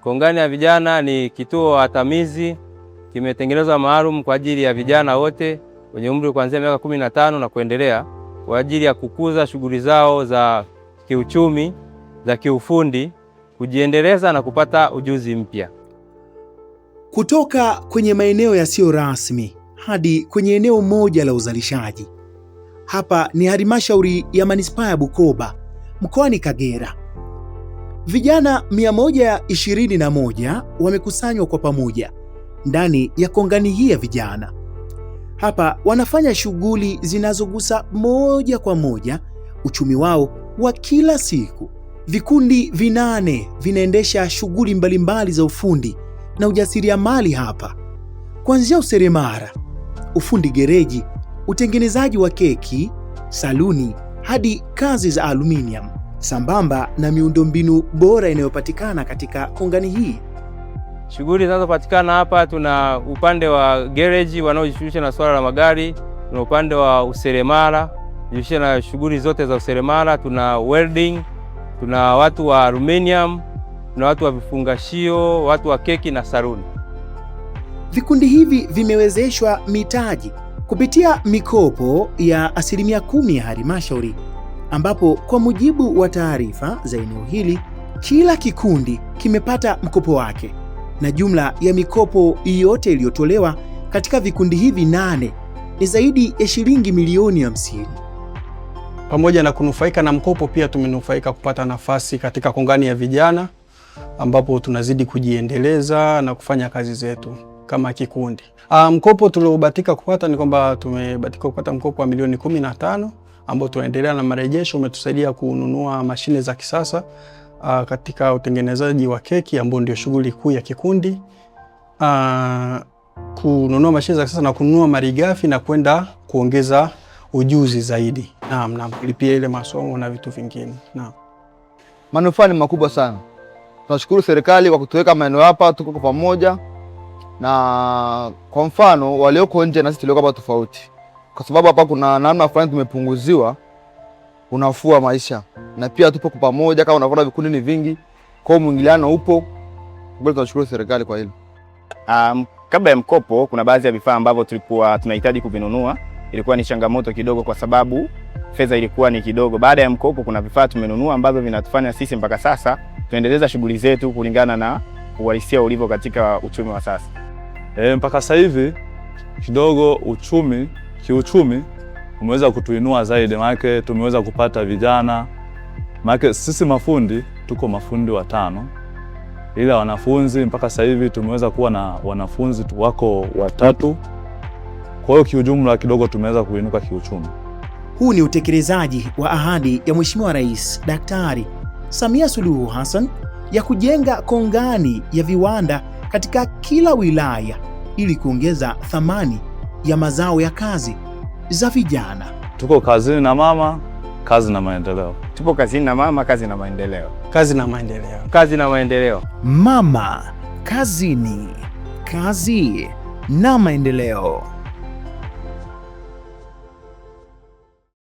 Kongani ya vijana ni kituo hatamizi, kimetengenezwa maalum kwa ajili ya vijana wote wenye umri kuanzia miaka 15 na kuendelea, kwa ajili ya kukuza shughuli zao za kiuchumi, za kiufundi, kujiendeleza na kupata ujuzi mpya. Kutoka kwenye maeneo yasiyo rasmi hadi kwenye eneo moja la uzalishaji. Hapa ni halmashauri ya manispaa ya Bukoba mkoani Kagera. Vijana 121 wamekusanywa kwa pamoja ndani ya kongani hii ya vijana. Hapa wanafanya shughuli zinazogusa moja kwa moja uchumi wao wa kila siku. Vikundi 8 vinaendesha shughuli mbalimbali za ufundi na ujasiriamali hapa, kuanzia useremala, ufundi gereji, utengenezaji wa keki, saluni hadi kazi za aluminium, sambamba na miundombinu bora inayopatikana katika kongani hii. Shughuli zinazopatikana hapa, tuna upande wa gereji wanaojishughulisha na swala la magari, tuna upande wa useremala, jishughulisha na shughuli zote za useremala, tuna welding, tuna watu wa aluminium, tuna watu wa vifungashio, watu wa keki na saluni. Vikundi hivi vimewezeshwa mitaji kupitia mikopo ya 10% ya halmashauri, ambapo kwa mujibu wa taarifa za eneo hili, kila kikundi kimepata mkopo wake, na jumla ya mikopo yote iliyotolewa katika vikundi hivi 8 ni zaidi ya shilingi milioni 50. Pamoja na kunufaika na mkopo, pia tumenufaika kupata nafasi katika kongani ya vijana, ambapo tunazidi kujiendeleza na kufanya kazi zetu kama kikundi. Mkopo tuliobahatika kupata ni kwamba tumebahatika kupata mkopo wa milioni 15 ambao tunaendelea na marejesho. Umetusaidia kununua mashine za kisasa katika utengenezaji wa keki ambao ndio shughuli kuu ya kikundi. Kununua mashine za kisasa na kununua malighafi na kwenda kuongeza ujuzi zaidi. Naam, kulipia ile masomo na vitu vingine. Naam. Manufaa ni makubwa sana. Tunashukuru serikali kwa kutuweka maeneo hapa, tuko pamoja. Na kwa mfano walioko nje na sisi tulioko hapa tofauti, kwa sababu hapa kuna namna fulani tumepunguziwa unafua maisha, na pia tupo kwa pamoja. Kama unaona vikundi ni vingi, kwa mwingiliano upo. Kwa tunashukuru serikali kwa hilo. Kabla ya mkopo kuna baadhi ya vifaa ambavyo tulikuwa tunahitaji kuvinunua, ilikuwa ni changamoto kidogo kwa sababu fedha ilikuwa ni kidogo. Baada ya mkopo kuna vifaa tumenunua ambavyo vinatufanya sisi mpaka sasa tuendeleza shughuli zetu kulingana na uhalisia ulivyo katika uchumi wa sasa. Mpaka sasa hivi kidogo kiuchumi umeweza kutuinua zaidi, maana tumeweza kupata vijana. Maana sisi mafundi tuko mafundi 5, ila wanafunzi mpaka sasa hivi tumeweza kuwa na wanafunzi wako 3. Kwa hiyo kiujumla kidogo tumeweza kuinuka kiuchumi. Huu ni utekelezaji wa ahadi ya Mheshimiwa Rais Daktari Samia Suluhu Hassan ya kujenga kongani ya viwanda katika kila wilaya ili kuongeza thamani ya mazao ya kazi za vijana. Tuko kazini na mama, kazi na maendeleo. Tupo kazini na mama, kazi na maendeleo. Kazi na maendeleo. Kazi na maendeleo. Mama kazini, kazi na maendeleo.